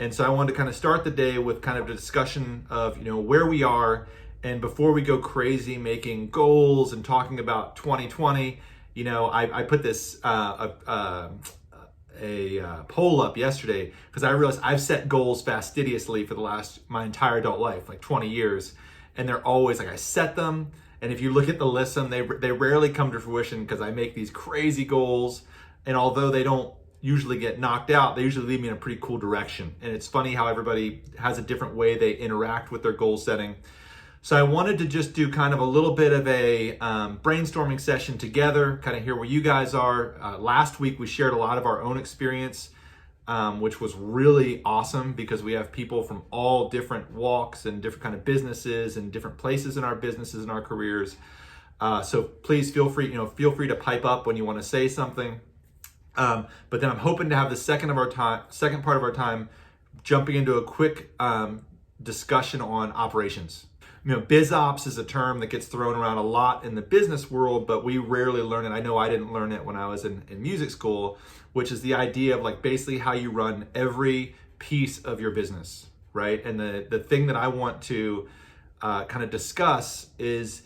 And so I wanted to kind of start the day with kind of a discussion of, where we are. And before we go crazy making goals and talking about 2020, I put this poll up yesterday because I realized I've set goals fastidiously for my entire adult life, like 20 years. And they're always like, I set them. And if you look at the list, they rarely come to fruition because I make these crazy goals. And although they don't usually get knocked out, they usually lead me in a pretty cool direction. And it's funny how everybody has a different way they interact with their goal setting. So I wanted to just do kind of a little bit of a brainstorming session together, kind of hear where you guys are. Last week, we shared a lot of our own experience, which was really awesome because we have people from all different walks and different kind of businesses and different places in our businesses and our careers. So please feel free to pipe up when you want to say something. But then I'm hoping to have the second part of our time jumping into a quick discussion on operations. Biz ops is a term that gets thrown around a lot in the business world, but we rarely learn it. I know I didn't learn it when I was in music school, which is the idea of like basically how you run every piece of your business, right? And the thing that I want to kind of discuss is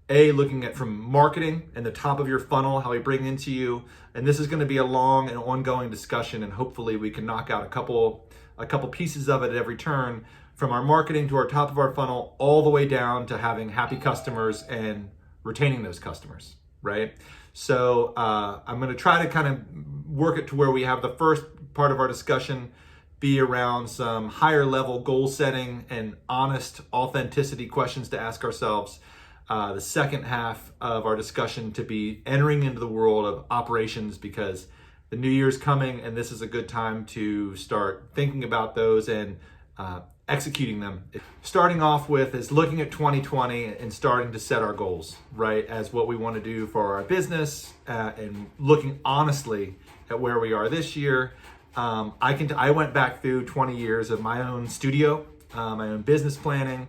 looking at from marketing and the top of your funnel, how we bring into you. And this is going to be a long and ongoing discussion, and hopefully we can knock out a couple pieces of it at every turn, from our marketing to our top of our funnel, all the way down to having happy customers and retaining those customers, right? So I'm going to try to kind of work it to where we have the first part of our discussion be around some higher level goal setting and honest authenticity questions to ask ourselves. The second half of our discussion to be entering into the world of operations, because the new year's coming and this is a good time to start thinking about those and executing them. Starting off with is looking at 2020 and starting to set our goals, right? As what we want to do for our business and looking honestly at where we are this year. I went back through 20 years of my own studio, my own business planning.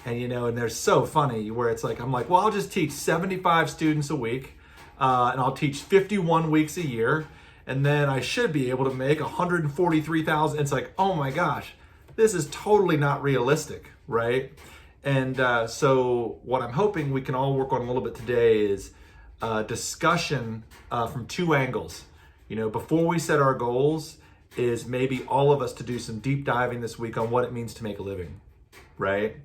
And they're so funny where it's like, I'm like, well, I'll just teach 75 students a week and I'll teach 51 weeks a year. And then I should be able to make 143,000. It's like, oh my gosh, this is totally not realistic, right? And so what I'm hoping we can all work on a little bit today is discussion from two angles. Before we set our goals is maybe all of us to do some deep diving this week on what it means to make a living, right?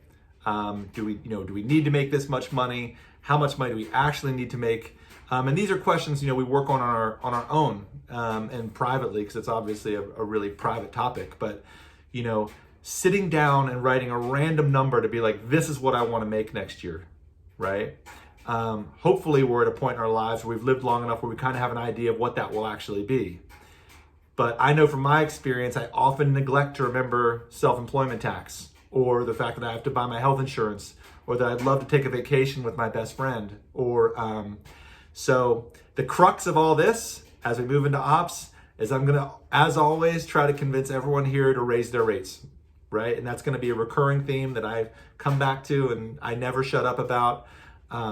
Do we need to make this much money? How much money do we actually need to make? And these are questions, we work on our own and privately, because it's obviously a really private topic. But, sitting down and writing a random number to be like, this is what I want to make next year, right? Hopefully we're at a point in our lives where we've lived long enough where we kind of have an idea of what that will actually be. But I know from my experience, I often neglect to remember self-employment tax, or the fact that I have to buy my health insurance, or that I'd love to take a vacation with my best friend. So the crux of all this, as we move into ops, is I'm gonna, as always, try to convince everyone here to raise their rates, right? And that's gonna be a recurring theme that I've come back to and I never shut up about,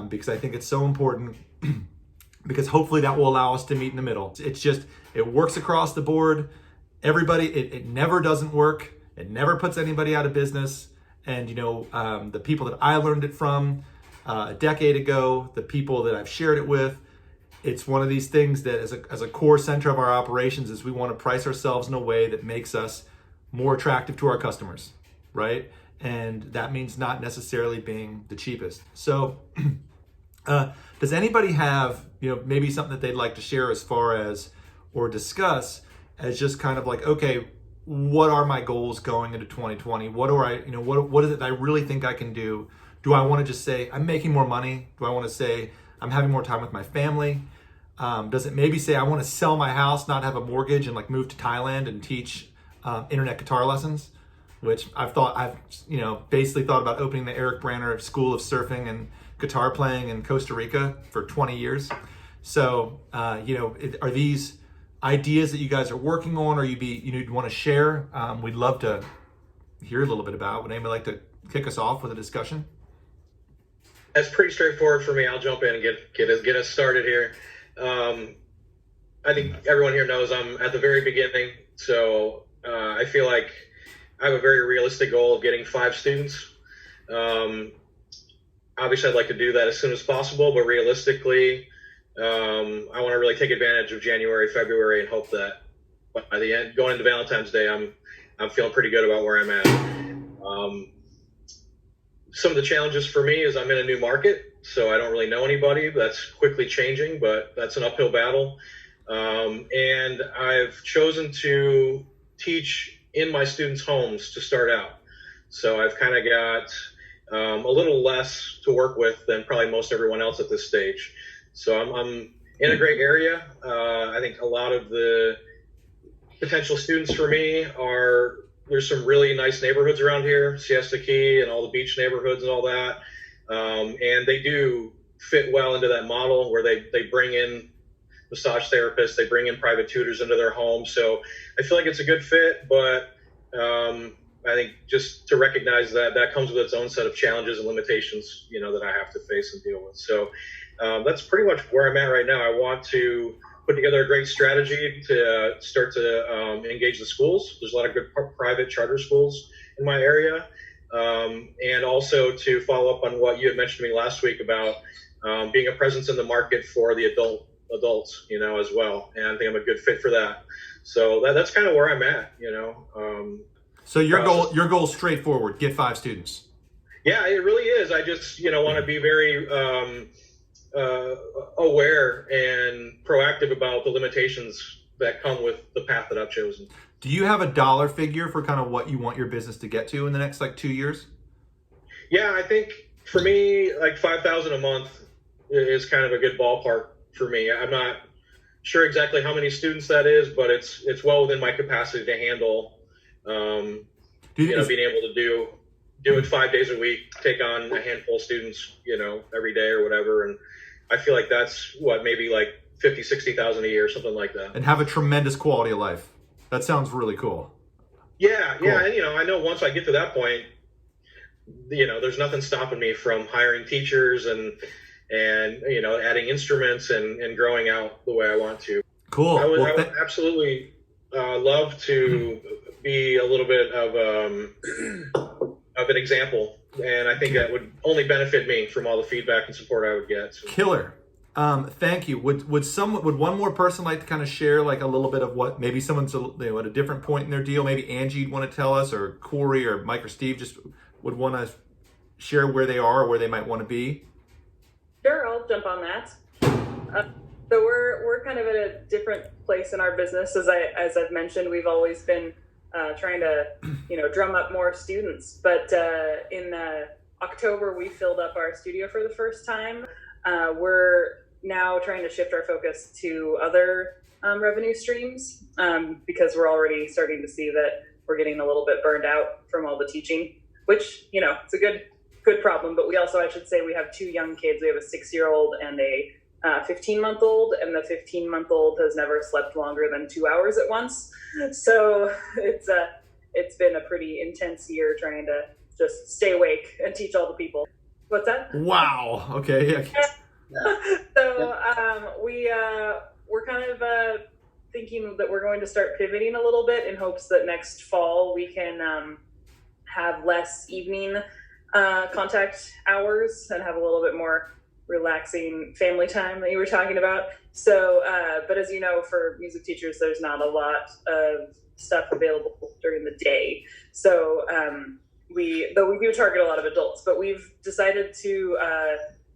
because I think it's so important, because hopefully that will allow us to meet in the middle. It works across the board. Everybody, it never doesn't work. It never puts anybody out of business. And the people that I learned it from a decade ago, the people that I've shared it with, it's one of these things that as a core center of our operations is we want to price ourselves in a way that makes us more attractive to our customers, right? And that means not necessarily being the cheapest. So does anybody have, maybe something that they'd like to share as far as, or discuss as just kind of like, okay, what are my goals going into 2020? What is it that I really think I can do? Do I want to just say I'm making more money? Do I want to say I'm having more time with my family? Does it maybe say I want to sell my house, not have a mortgage, and like move to Thailand and teach internet guitar lessons? Which I've basically thought about opening the Eric Branner School of Surfing and Guitar Playing in Costa Rica for 20 years. So, are these ideas that you guys are working on, or you'd want to share? We'd love to hear a little bit about. Would anybody like to kick us off with a discussion? That's pretty straightforward for me. I'll jump in and get us started here. I think everyone here knows I'm at the very beginning, so I feel like I have a very realistic goal of getting 5 students. Um, Obviously, I'd like to do that as soon as possible, but realistically, I want to really take advantage of January, February, and hope that by the end, going into Valentine's Day, I'm feeling pretty good about where I'm at. Some of the challenges for me is I'm in a new market, so I don't really know anybody. That's quickly changing, but that's an uphill battle. And I've chosen to teach in my students' homes to start out. So I've kind of got a little less to work with than probably most everyone else at this stage. So I'm in a great area. I think a lot of the potential students for me there's some really nice neighborhoods around here, Siesta Key and all the beach neighborhoods and all that. And they do fit well into that model where they bring in massage therapists, they bring in private tutors into their home. So I feel like it's a good fit, but I think just to recognize that comes with its own set of challenges and limitations, that I have to face and deal with. So that's pretty much where I'm at right now. I want to put together a great strategy to start to engage the schools. There's a lot of good private charter schools in my area. And also to follow up on what you had mentioned to me last week about being a presence in the market for the adults, as well. And I think I'm a good fit for that. So that's kind of where I'm at, So your goal is straightforward: get 5 students. Yeah, it really is. I just want to be very aware and proactive about the limitations that come with the path that I've chosen. Do you have a dollar figure for kind of what you want your business to get to in the next 2 years? Yeah, I think for me, $5,000 a month is kind of a good ballpark for me. I'm not sure exactly how many students that is, but it's well within my capacity to handle. Being able to do it 5 days a week, take on a handful of students, every day or whatever. And I feel like that's maybe $50,000-$60,000 a year, something like that. And have a tremendous quality of life. That sounds really cool. Yeah. Cool. Yeah. And, I know once I get to that point, there's nothing stopping me from hiring teachers and adding instruments and growing out the way I want to. Cool. I would absolutely love to be a little bit of an example, and I think that would only benefit me from all the feedback and support I would get. So. Killer. Thank you. Would one more person like to kind of share a little bit of what maybe someone's at a different point in their deal? Maybe Angie'd want to tell us, or Corey or Mike or Steve just would want to share where they are or where they might want to be. Sure, I'll jump on that. So we're kind of at a different place in our business. As I've mentioned, we've always been trying to drum up more students. But in October, we filled up our studio for the first time. We're now trying to shift our focus to other revenue streams because we're already starting to see that we're getting a little bit burned out from all the teaching, which it's a good problem. But we also, I should say, we have 2 young kids. We have a 6-year-old and a 15-month-old, and the 15-month-old has never slept longer than 2 hours at once. So it's been a pretty intense year trying to just stay awake and teach all the people. What's that? Wow. Okay. So we're kind of thinking that we're going to start pivoting a little bit in hopes that next fall we can have less evening contact hours and have a little bit more relaxing family time that you were talking about. So, but as you know, for music teachers, there's not a lot of stuff available during the day. So, we do target a lot of adults, but we've decided to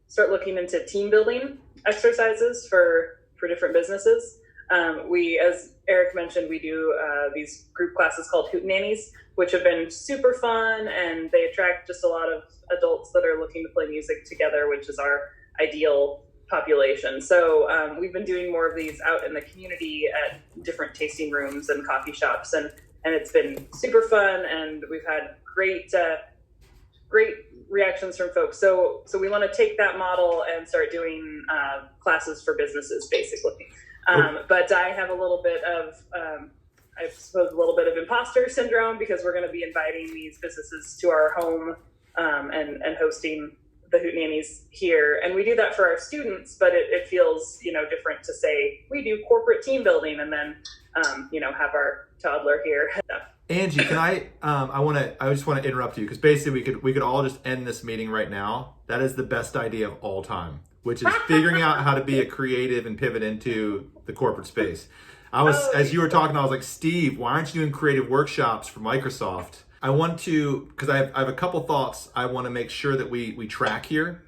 start looking into team building exercises for different businesses. As Eric mentioned, we do these group classes called Hootenannies, which have been super fun, and they attract just a lot of adults that are looking to play music together, which is our ideal population. So we've been doing more of these out in the community at different tasting rooms and coffee shops, and it's been super fun, and we've had great reactions from folks. So we want to take that model and start doing classes for businesses, basically. But I have a little bit of, I suppose, a little bit of imposter syndrome because we're going to be inviting these businesses to our home and hosting the Hootenannies here. And we do that for our students, but it feels, different to say we do corporate team building and then have our toddler here. Angie, can I just want to interrupt you because basically we could all just end this meeting right now. That is the best idea of all time, which is figuring out how to be a creative and pivot into the corporate space. As you were talking, I was like, Steve, why aren't you doing creative workshops for Microsoft? I want to, because I have a couple thoughts I want to make sure that we track here.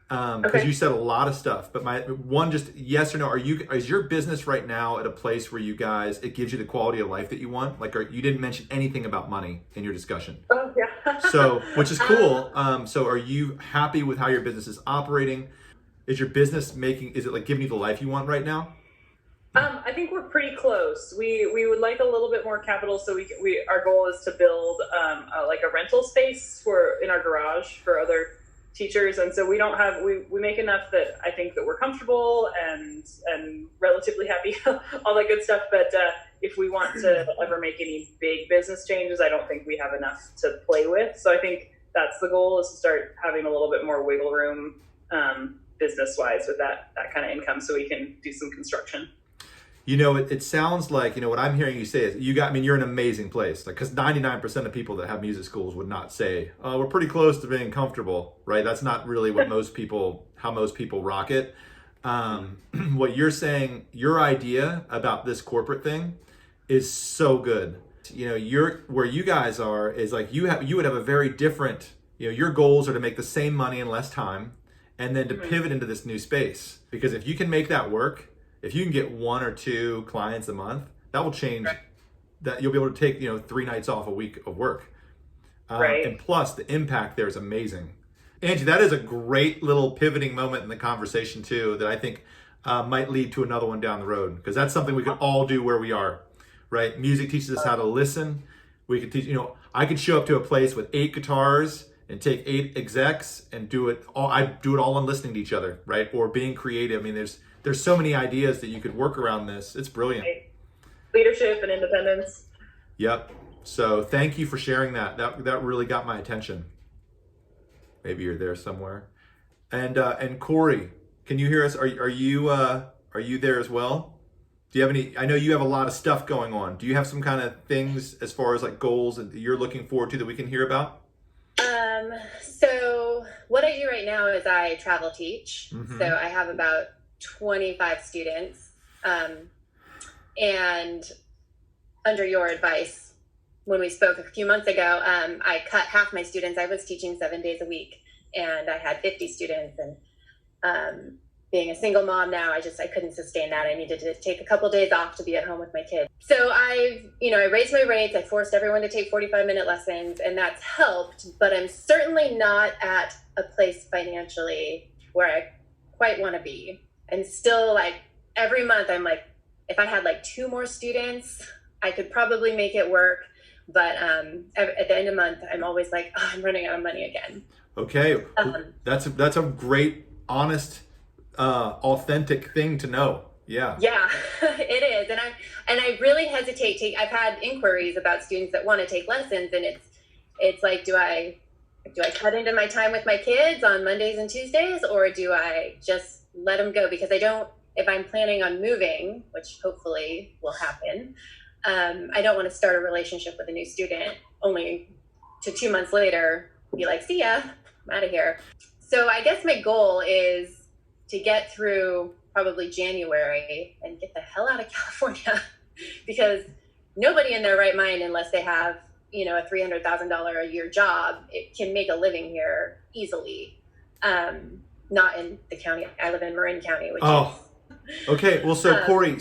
Because you said a lot of stuff, but my one, just yes or no, is your business right now at a place where it gives you the quality of life that you want? Like, you didn't mention anything about money in your discussion. Oh yeah. So, which is cool. So are you happy with how your business is operating? Is your business is it like giving you the life you want right now? I think we're pretty close. We would like a little bit more capital, so our goal is to build like a rental space in our garage for other teachers, and so we make enough that I think that we're comfortable and relatively happy, all that good stuff. But if we want to ever make any big business changes, I don't think we have enough to play with. So I think that's the goal, is to start having a little bit more wiggle room business wise with that kind of income, so we can do some construction. It sounds like, what I'm hearing you say is you're in an amazing place. Like, because 99% of people that have music schools would not say, oh, we're pretty close to being comfortable, right? That's not really what how most people rock it. What you're saying, your idea about this corporate thing is so good. Where you guys are is like, you would have a very different, your goals are to make the same money in less time and then to pivot into this new space. Because if you can make that work, if you can get 1 or 2 clients a month, that will change. That you'll be able to take 3 nights off a week of work, and plus the impact there is amazing. Angie, that is a great little pivoting moment in the conversation too, that I think might lead to another one down the road, because that's something we could all do where we are, right? Music teaches us how to listen. We could teach. I could show up to a place with 8 guitars and take 8 execs and do it all. I do it all on listening to each other, right? Or being creative. I mean, there's so many ideas that you could work around this. It's brilliant. Leadership and independence. Yep. So thank you for sharing that. That really got my attention. Maybe you're there somewhere. And Corey, can you hear us? Are you there as well? Do you have any? I know you have a lot of stuff going on. Do you have some kind of things as far as like goals that you're looking forward to that we can hear about? So what I do right now is I travel teach. Mm-hmm. So I have about 25 students, and under your advice, when we spoke a few months ago, I cut half my students. I was teaching 7 days a week, and I had 50 students, and being a single mom now, I couldn't sustain that. I needed to take a couple days off to be at home with my kids. So I raised my rates. I forced everyone to take 45-minute lessons, and that's helped, but I'm certainly not at a place financially where I quite want to be. And still, like, every month I'm like, if I had like 2 more students, I could probably make it work. But at the end of the month, I'm always like, oh, I'm running out of money again. Okay. That's a great, honest, authentic thing to know. Yeah. Yeah, it is. And I really hesitate. I've had inquiries about students that want to take lessons, and it's like, do I cut into my time with my kids on Mondays and Tuesdays, or do I just let them go? Because if I'm planning on moving, which hopefully will happen, I don't want to start a relationship with a new student only to 2 months later be like, see ya, I'm out of here. So I guess my goal is to get through probably January and get the hell out of California, because nobody in their right mind, unless they have, a $300,000 a year job, it can make a living here easily. Not in the county. I live in Marin County, which is... Okay. Well, so Corey,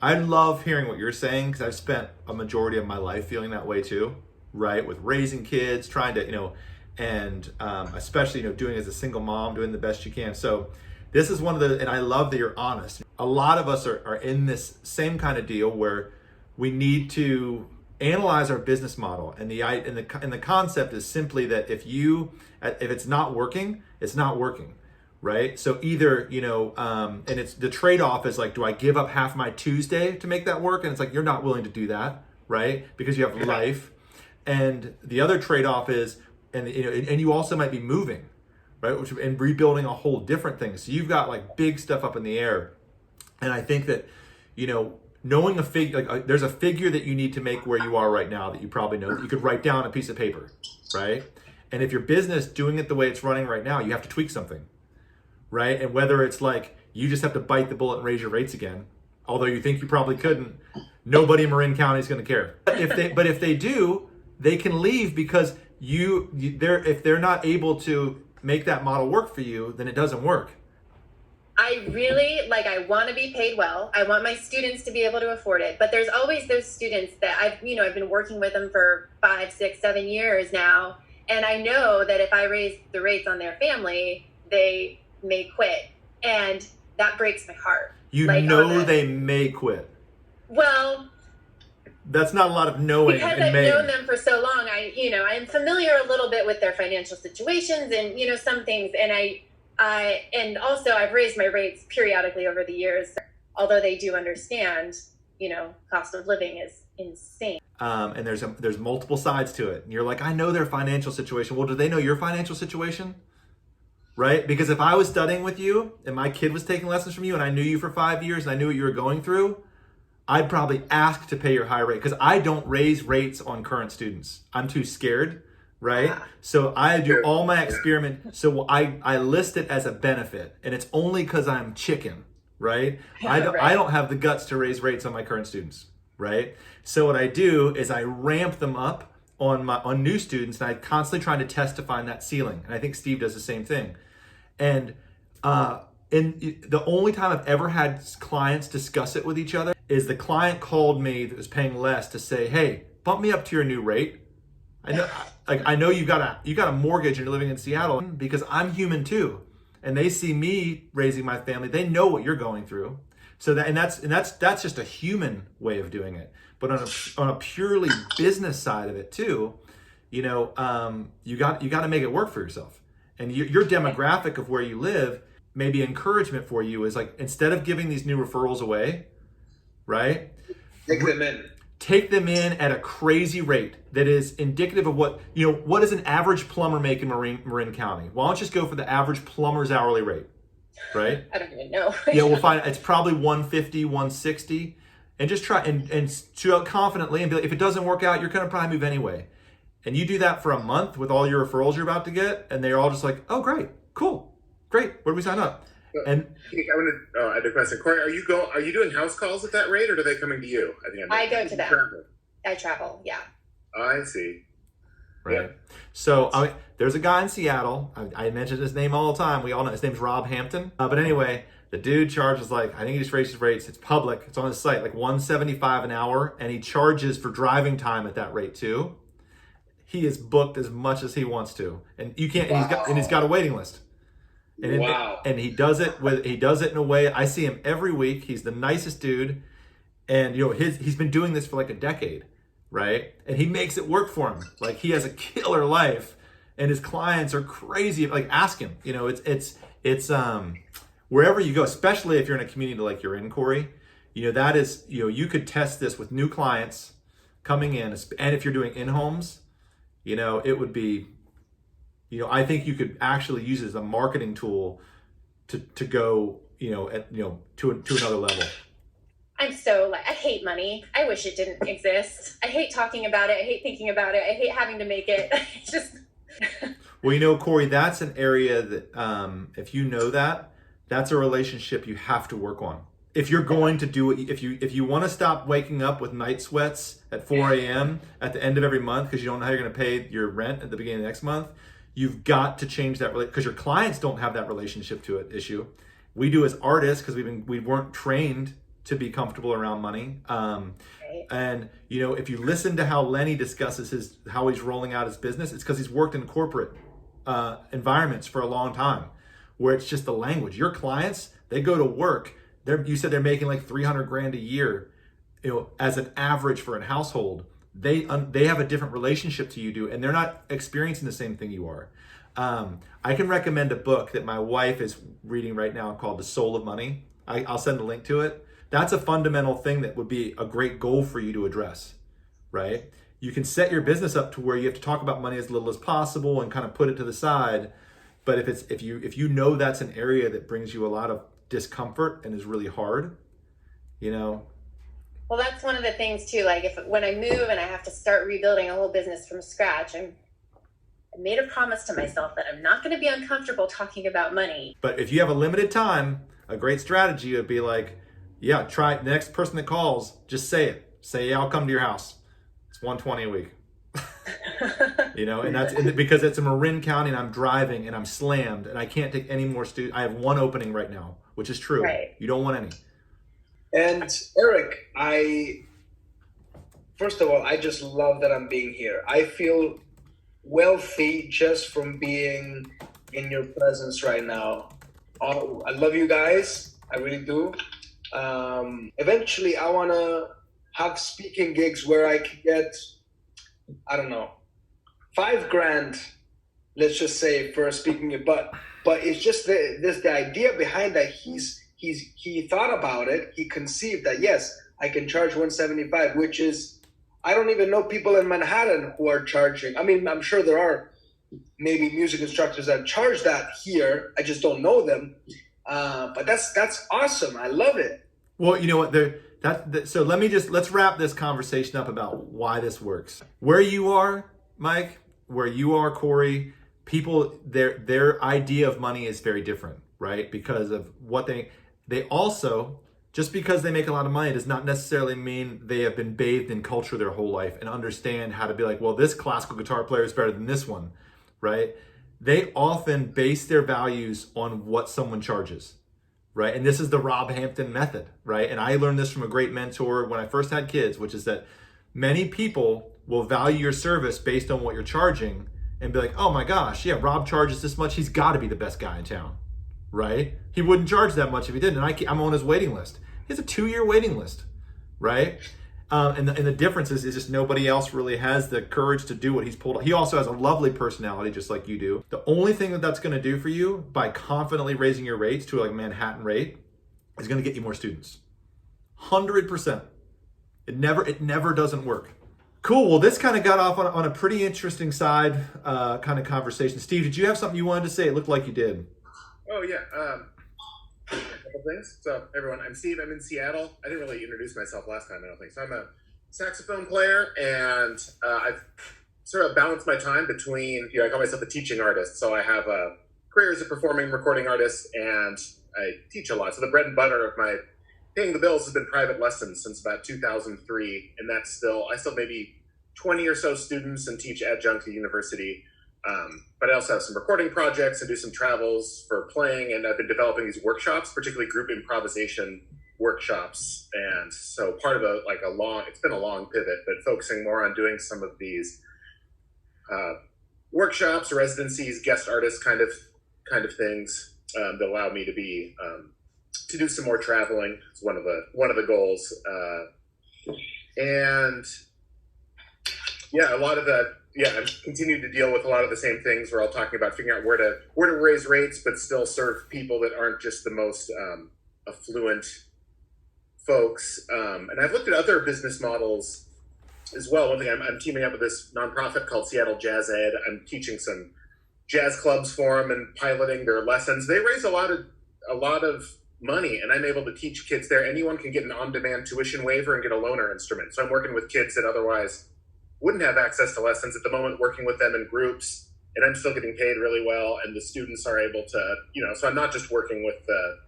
I love hearing what you're saying, because I've spent a majority of my life feeling that way too, right? With raising kids, trying to, and especially, doing as a single mom, doing the best you can. So this is and I love that you're honest. A lot of us are in this same kind of deal where we need to analyze our business model, and the concept is simply that if it's not working, it's not working, right? So either and it's the trade-off is like, do I give up half my Tuesday to make that work? And it's like, you're not willing to do that, right? Because you have life. And the other trade-off is, and you also might be moving, right? And rebuilding a whole different thing. So you've got like big stuff up in the air, and I think that knowing a figure, like there's a figure that you need to make where you are right now that you probably know that you could write down on a piece of paper, right? And if your business doing it the way it's running right now, you have to tweak something, right? And whether it's like you just have to bite the bullet and raise your rates again, although you think you probably couldn't, nobody in Marin County is going to care. But if they do, they can leave because if they're not able to make that model work for you, then it doesn't work. I really I want to be paid well. I want my students to be able to afford it. But there's always those students that I've been working with them for 5, 6, 7 years now. And I know that if I raise the rates on their family, they may quit. And that breaks my heart. They may quit. Well, that's not a lot of knowing. Because I've known them for so long, I'm familiar a little bit with their financial situations and, some things. And also I've raised my rates periodically over the years, although they do understand, cost of living is insane. And there's multiple sides to it. And you're like, I know their financial situation. Well, do they know your financial situation? Right? Because if I was studying with you and my kid was taking lessons from you and I knew you for 5 years and I knew what you were going through, I'd probably ask to pay your high rate because I don't raise rates on current students. I'm too scared, right? So I do all my experiment. So I list it as a benefit, and it's only because I'm chicken, right? I don't have the guts to raise rates on my current students, right? So what I do is I ramp them up on new students, and I constantly trying to test to find that ceiling. And I think Steve does the same thing. And the only time I've ever had clients discuss it with each other is the client called me that was paying less to say, hey, bump me up to your new rate. I know you got a mortgage and you're living in Seattle, because I'm human too. And they see me raising my family. They know what you're going through. So that's just a human way of doing it. But on a purely business side of it too, you got to make it work for yourself. And your demographic of where you live, maybe encouragement for you is like, instead of giving these new referrals away, right? Take them in at a crazy rate that is indicative of what does an average plumber make in Marin County? Why don't you just go for the average plumber's hourly rate, right? I don't even know. Yeah, we'll find it's probably 150, 160, and just try and shoot out confidently and be like, if it doesn't work out, you're gonna probably move anyway. And you do that for a month with all your referrals you're about to get, and they're all just like, oh, great, cool, great, where do we sign up? And I want to add a question. Corey, are you doing house calls at that rate, or are they coming to you at the end? I go to them. I travel, yeah. I see. Right. Yeah. So there's a guy in Seattle. I mention his name all the time. We all know his name's Rob Hampton. But anyway, the dude charges I think he just raised his rates. It's public. It's on his site, like $175 an hour, and he charges for driving time at that rate too. He is booked as much as he wants to, and you can't. Wow. And he's got a waiting list. And wow. And he does it in a way. I see him every week. He's the nicest dude, and he's been doing this for like a decade, right? And he makes it work for him. Like, he has a killer life, and his clients are crazy. Like, ask him. It's wherever you go, especially if you're in a community like you're in, Corey. That is you could test this with new clients coming in, and if you're doing in-homes, it would be. I think you could actually use it as a marketing tool to go, to another level. I'm so I hate money. I wish it didn't exist. I hate talking about it. I hate thinking about it. I hate having to make it. It's just. Well, Corey, that's an area that if you know that's a relationship you have to work on. If you're going to do it, if you want to stop waking up with night sweats at 4 a.m. at the end of every month because you don't know how you're going to pay your rent at the beginning of the next month, you've got to change that because your clients don't have that relationship to it issue. We do as artists because we weren't trained to be comfortable around money. And if you listen to how Lenny discusses how he's rolling out his business, it's because he's worked in corporate environments for a long time, where it's just the language. Your clients, they go to work. You said they're making like $300,000 a year, as an average for a household. They have a different relationship to you do, and they're not experiencing the same thing you are. I can recommend a book that my wife is reading right now called The Soul of Money. I'll send a link to it. That's a fundamental thing that would be a great goal for you to address, right? You can set your business up to where you have to talk about money as little as possible and kind of put it to the side. But if you know that's an area that brings you a lot of discomfort and is really hard, Well, that's one of the things too. Like when I move and I have to start rebuilding a whole business from scratch, I made a promise to myself that I'm not going to be uncomfortable talking about money. But if you have a limited time, a great strategy would be like, yeah, try the next person that calls, just say it. Say, yeah, I'll come to your house. It's $120 a week. And that's because it's in Marin County and I'm driving and I'm slammed and I can't take any more students. I have one opening right now, which is true. Right. You don't want any. And Eric, first of all, I just love that I'm being here. I feel wealthy just from being in your presence right now. I love you guys. I really do. Eventually, I want to have speaking gigs where I can get, I don't know, $5,000, let's just say, for speaking. But it's just the idea behind that. He thought about it. He conceived that, yes, I can charge $175, which is, I don't even know people in Manhattan who are charging. I mean, I'm sure there are maybe music instructors that charge that here. I just don't know them. But that's awesome. I love it. Well, you know what? So let's wrap this conversation up about why this works. Where you are, Mike, where you are, Corey, people, their idea of money is very different, right? Because of what they also, just because they make a lot of money does not necessarily mean they have been bathed in culture their whole life and understand how to be like, well, this classical guitar player is better than this one, right? They often base their values on what someone charges, right? And this is the Rob Hampton method, right? And I learned this from a great mentor when I first had kids, which is that many people will value your service based on what you're charging and be like, oh my gosh, yeah, Rob charges this much. He's got to be the best guy in town, right? He wouldn't charge that much if he didn't. And I'm on his waiting list. He has a 2-year waiting list, right? And the difference is just nobody else really has the courage to do what he's pulled. He also has a lovely personality, just like you do. The only thing that's going to do for you by confidently raising your rates to like a Manhattan rate is going to get you more students. 100%. It never doesn't work. Cool. Well, this kind of got off on a pretty interesting side kind of conversation. Steve, did you have something you wanted to say? It looked like you did. Oh yeah. A couple things. So everyone, I'm Steve. I'm in Seattle. I didn't really introduce myself last time, I don't think. So I'm a saxophone player, and I've sort of balanced my time between, I call myself a teaching artist. So I have a career as a performing recording artist, and I teach a lot. So the bread and butter of my paying the bills has been private lessons since about 2003, and I still maybe 20 or so students and teach adjunct at university. But I also have some recording projects and do some travels for playing, and I've been developing these workshops, particularly group improvisation workshops. And so part of it's been a long pivot, but focusing more on doing some of these workshops, residencies, guest artist kind of things that allow me to do some more traveling. It's one of the goals. And yeah, I've continued to deal with a lot of the same things. We're all talking about figuring out where to raise rates, but still serve people that aren't just the most affluent folks. And I've looked at other business models as well. One thing, I'm teaming up with this nonprofit called Seattle Jazz Ed. I'm teaching some jazz clubs for them and piloting their lessons. They raise a lot of money, and I'm able to teach kids there. Anyone can get an on-demand tuition waiver and get a loaner instrument. So I'm working with kids that otherwise wouldn't have access to lessons at the moment, working with them in groups, and I'm still getting paid really well, and the students are able to, so I'm not just working with the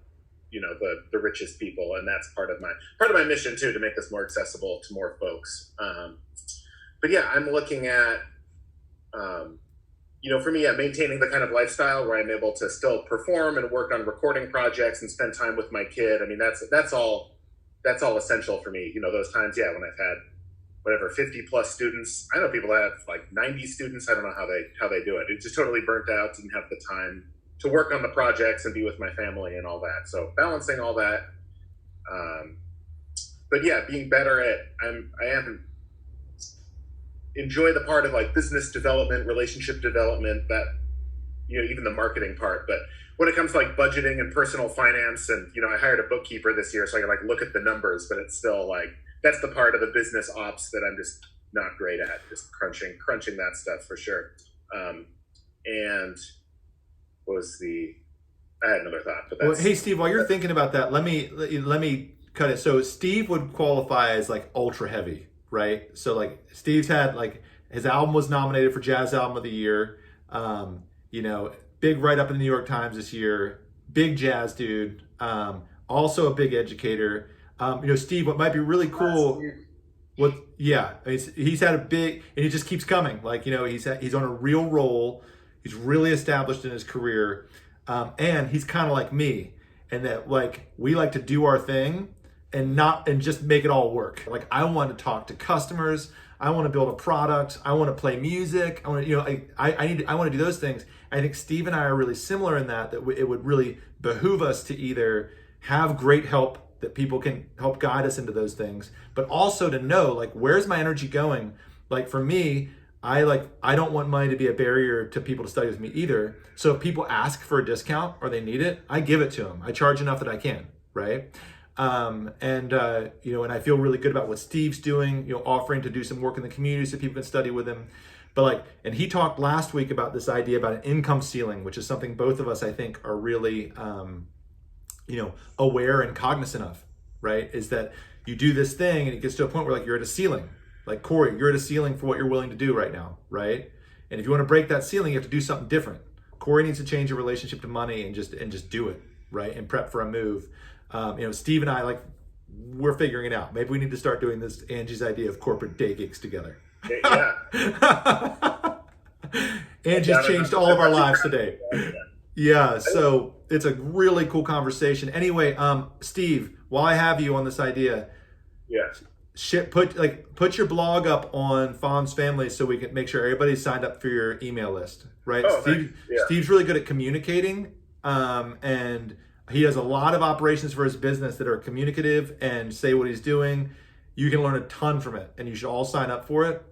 richest people, and that's part of my mission too, to make this more accessible to more folks. But yeah, I'm looking at, for me, maintaining the kind of lifestyle where I'm able to still perform and work on recording projects and spend time with my kid. I mean, that's all essential for me. Those times, when I've had 50 plus students. I know people that have like 90 students. I don't know how they do it. It's just totally burnt out, didn't have the time to work on the projects and be with my family and all that. So balancing all that. But yeah, being better at, I enjoy the part of like business development, relationship development, that, even the marketing part. But when it comes to like budgeting and personal finance, and, I hired a bookkeeper this year, so I can like look at the numbers, but it's still like, that's the part of the business ops that I'm just not great at, just crunching that stuff for sure. And I had another thought, but that's... Well, hey Steve, while you're thinking about that, let me cut it. So Steve would qualify as like ultra heavy, right? So like Steve's had like his album was nominated for Jazz Album of the Year. You know, big write up in the New York Times this year. Big jazz dude. Also a big educator. You know, Steve, what might be really cool. He's had a big, and he just keeps coming. Like, you know, he's on a real roll. He's really established in his career, and he's kind of like me, and that like we like to do our thing and just make it all work. Like I want to talk to customers. I want to build a product. I want to play music. I want to, you know, I want to do those things. I think Steve and I are really similar in that it would really behoove us to either have great help that people can help guide us into those things, but also to know like, where's my energy going? Like for me, I don't want money to be a barrier to people to study with me either. So if people ask for a discount or they need it, I give it to them. I charge enough that I can, right? You know, and I feel really good about what Steve's doing, you know, offering to do some work in the community so people can study with him. But like, and he talked last week about this idea about an income ceiling, which is something both of us, I think, are really, you know, aware and cognizant of, right? Is that you do this thing and it gets to a point where like you're at a ceiling. Like Corey, you're at a ceiling for what you're willing to do right now, right? And if you want to break that ceiling, you have to do something different. Corey needs to change your relationship to money and just do it, right? And prep for a move. You know, Steve and I, like, we're figuring it out. Maybe we need to start doing this Angie's idea of corporate day gigs together. Yeah. Angie's changed all of our lives today. Yeah, so it's a really cool conversation. Anyway, Steve, while I have you on this idea, put your blog up on Fons Family so we can make sure everybody's signed up for your email list, right? Steve's really good at communicating, and he does a lot of operations for his business that are communicative and say what he's doing. You can learn a ton from it, and you should all sign up for it,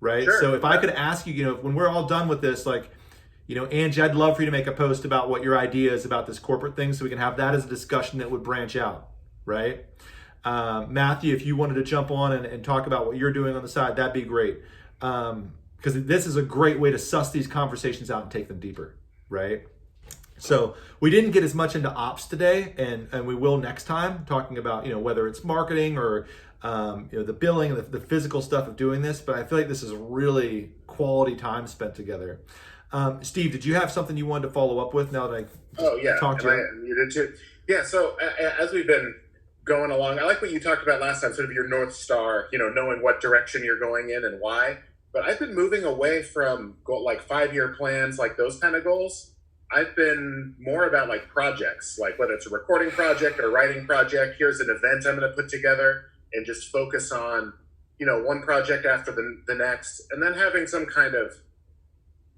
right? Sure. So if I could ask you, you know, when we're all done with this, like, you know, Angie, I'd love for you to make a post about what your idea is about this corporate thing so we can have that as a discussion that would branch out, right? Matthew, if you wanted to jump on and talk about what you're doing on the side, that'd be great. Because this is a great way to suss these conversations out and take them deeper, right? So we didn't get as much into ops today, and we will next time, talking about, you know, whether it's marketing or you know, the billing and the physical stuff of doing this, but I feel like this is really quality time spent together. Steve, did you have something you wanted to follow up with now that I talked to you? You did too. Yeah, so as we've been going along, I like what you talked about last time, sort of your North Star, you know, knowing what direction you're going in and why. But I've been moving away from like 5-year plans, like those kind of goals. I've been more about like projects, like whether it's a recording project or a writing project. Here's an event I'm going to put together, and just focus on, you know, one project after the next, and then having some kind of,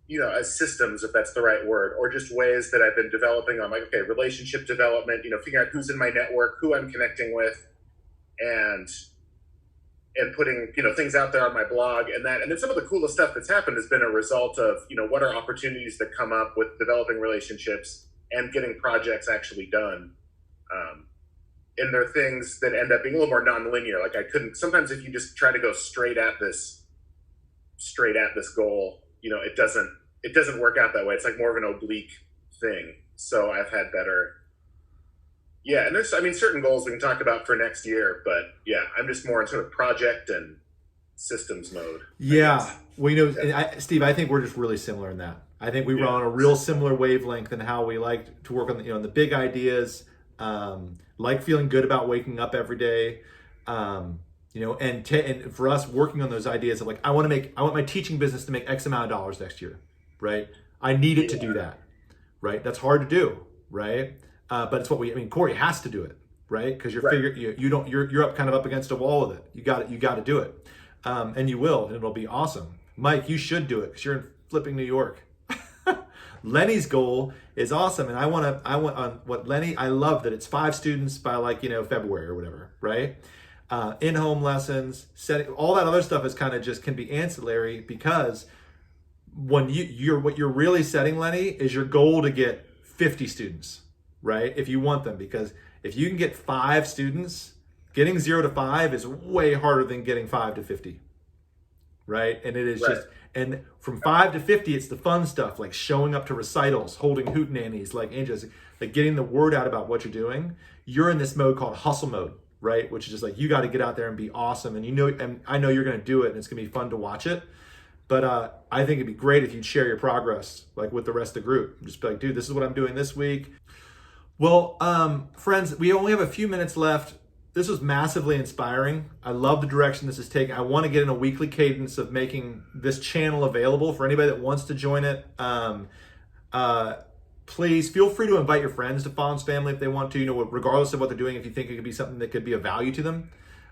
you know, as systems, if that's the right word, or just ways that I've been developing on, like, okay, relationship development, you know, figuring out who's in my network, who I'm connecting with, and putting, you know, things out there on my blog, and then some of the coolest stuff that's happened has been a result of, you know, what are opportunities that come up with developing relationships and getting projects actually done. And there are things that end up being a little more nonlinear. Like sometimes if you just try to go straight at this goal, you know, it doesn't work out that way. It's like more of an oblique thing. So I've had better. Yeah, and there's, I mean, certain goals we can talk about for next year, but yeah, I'm just more in sort of project and systems mode. Yeah, well, you know, Steve, I think we're just really similar in that. I think we were on a real similar wavelength in how we like to work on, you know, the big ideas, like feeling good about waking up every day, you know, and for us working on those ideas of like, I want my teaching business to make X amount of dollars next year, right? I need it to do that, right? That's hard to do, right? But it's Corey has to do it, right? Because you're up kind of up against a wall with it. You got to do it, and you will, and it'll be awesome. Mike, you should do it because you're in flipping New York. Lenny's goal is awesome, and I want on what Lenny. I love that it's 5 students by like, you know, February or whatever, right? In-home lessons, setting, all that other stuff is kind of just can be ancillary, because when what you're really setting, Lenny, is your goal to get 50 students, right? If you want them, because if you can get 5 students, getting 0 to 5 is way harder than getting 5 to 50, right? And it is Right. just, and from 5 to 50, it's the fun stuff, like showing up to recitals, holding hootenannies, like Angela's, like getting the word out about what you're doing. You're in this mode called hustle mode, right? Which is just like, you got to get out there and be awesome. And and I know you're going to do it, and it's going to be fun to watch it. But I think it'd be great if you'd share your progress, like with the rest of the group. Just be like, dude, this is what I'm doing this week. Well, friends, we only have a few minutes left. This was massively inspiring. I love the direction this is taking. I want to get in a weekly cadence of making this channel available for anybody that wants to join it. Please feel free to invite your friends to Fons Family if they want to, regardless of what they're doing, if you think it could be something that could be of value to them.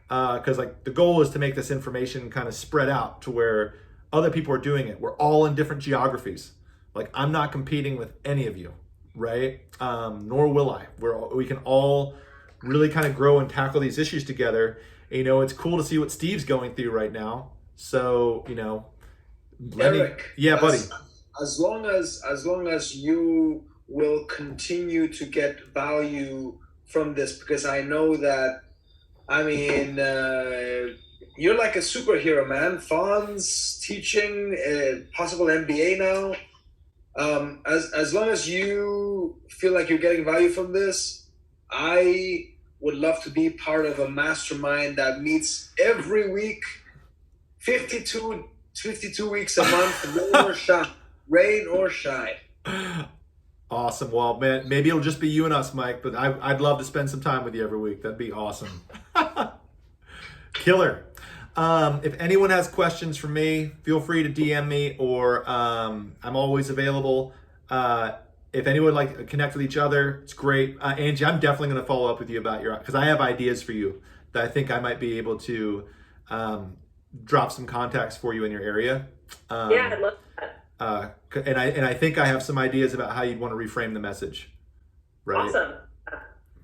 Because like the goal is to make this information kind of spread out to where other people are doing it. We're all in different geographies. Like I'm not competing with any of you, right? Nor will I. We can all really kind of grow and tackle these issues together. And, it's cool to see what Steve's going through right now. So, Eric, buddy. As long as you will continue to get value from this, because I know that, you're like a superhero, man. Fons, teaching, possible MBA now. As long as you feel like you're getting value from this, I would love to be part of a mastermind that meets every week, 52 weeks a month, rain or shine. Awesome. Well, man, maybe it'll just be you and us, Mike, but I'd love to spend some time with you every week. That'd be awesome. Killer. If anyone has questions for me, feel free to DM me, or I'm always available. If anyone would like to connect with each other, it's great. Angie, I'm definitely going to follow up with you about because I have ideas for you that I think I might be able to drop some contacts for you in your area. Yeah, I'd love that. And I think I have some ideas about how you'd want to reframe the message. Right? Awesome.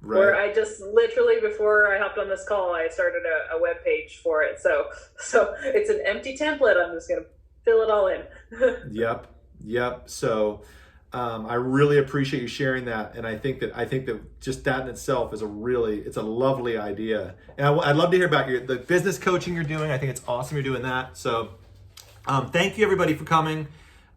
Right. Where I just literally, before I hopped on this call, I started a web page for it. So it's an empty template. I'm just going to fill it all in. Yep. So I really appreciate you sharing that. And I think that just that in itself is it's a lovely idea. And I'd love to hear about the business coaching you're doing. I think it's awesome you're doing that. So thank you everybody for coming.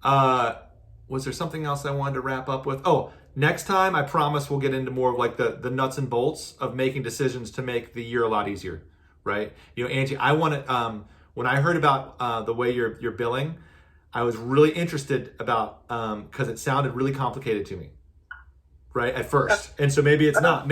Was there something else I wanted to wrap up with? Oh, next time, I promise we'll get into more of like the nuts and bolts of making decisions to make the year a lot easier, right? Angie, I want to, when I heard about the way you're billing, I was really interested about, because it sounded really complicated to me, right, at first. And so maybe it's not,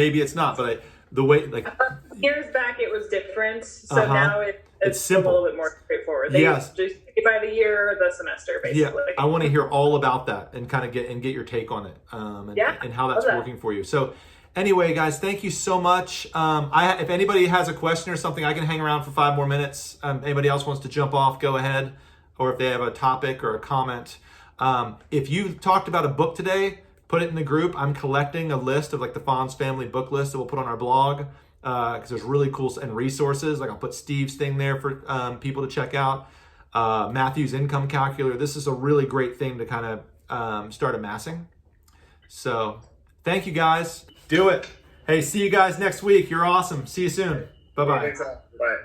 but the way, like... Years back, it was different. So now it's simple. A little bit more straightforward. They just pay by the year or the semester, basically. Yeah, I want to hear all about that and kind of get your take on it, and how that's working for you. So anyway, guys, thank you so much. If anybody has a question or something, I can hang around for 5 more minutes. Anybody else wants to jump off, go ahead. Or if they have a topic or a comment. If you talked about a book today, put it in the group. I'm collecting a list of like the Fons family book list that we'll put on our blog, because there's really cool and resources. Like I'll put Steve's thing there for people to check out. Matthew's income calculator. This is a really great thing to kind of start amassing. So thank you guys. Do it. Hey, see you guys next week. You're awesome. See you soon. Bye-bye. Bye.